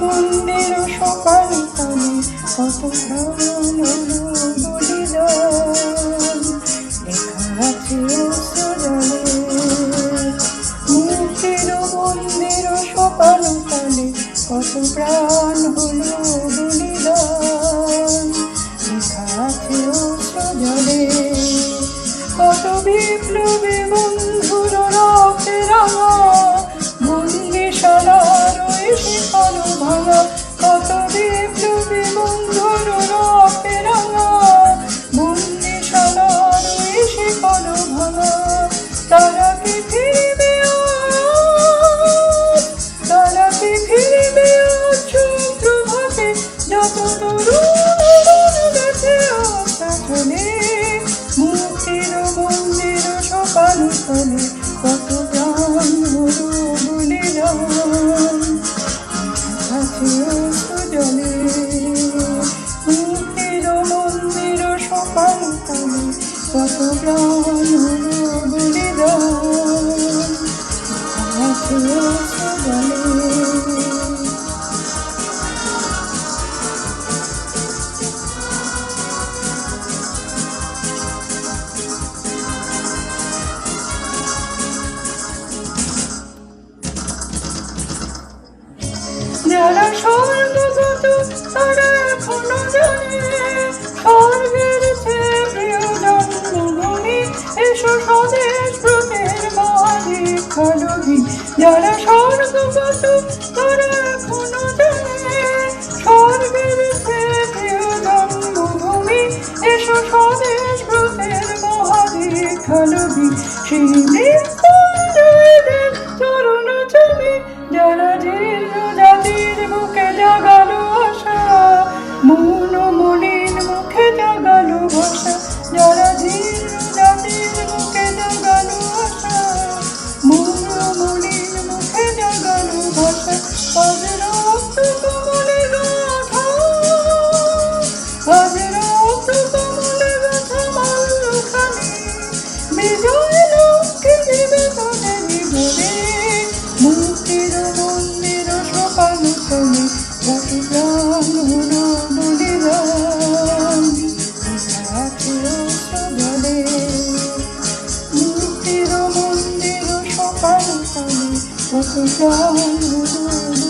মন্দির সকাল কালে কত প্রাণ হলো বলিদান, লেখা আছে অশ্রু জলে। মূর্তির মন্দির সকাল কালে কত প্রাণ হলো বলিদান, লেখা আছে অশ্রু জলে। কত বিপ্লবী বন্ধুর রক্তে রাঙা বন্দিশালার ওই শিকল ভাঙা, কত বিপ্লবী বন্ধুর রক্তে রাঙা বন্দিশালার ওই শিকল ভাঙা। তারা কি ফিরবে আজ, তারা কি ফিরবে আজ সুপ্রভাতে, যত তরুণ গেছে আশা চলে। মুক্তির মন্দির সকাল কালে কত প্রাণ হলো বলিদান, আছে অশ্রু জলে। মুক্তির মন্দির সকাল কালে কত প্রাণ হলো বলিদান, আছে অশ্রু জলে। যারা স্বর্গগত তারা এখনো জানে স্বর্গের চেয়ে প্রিয় জন্মভূমি, এসো স্বদেশ ব্রতের মহাদীক্ষা নদী। যারা স্বর্গগত তারা এখনো জানে স্বর্গের চেয়ে প্রিয় জন্মভূমি, এসো স্বদেশ ব্রতের মহাদীক্ষা নদী। সেই মৃত্যুঞ্জয়দের চরণ চুমে যারা জীর্ণ জাতির বুকে জাগালো আশা, মন মলিন মুখে জাগালো ভাষা। যারা জীর্ণ জাতির বুকে জাগালো আশা, মন মলিন মুখে জাগালো ভাষা। আজ রক্ত কমলে গাথা, আজ রক্ত কমলে গাথা মাল্যখানি, বিজয় লক্ষ্মী দিবে তাদের ভরে। মুক্তির মন্দির সকাল কালে কত প্রাণ হলো বলিদান, আছে অশ্রু জলে। মুক্তির মন্দির সকাল কালে কত প্রাণ হলো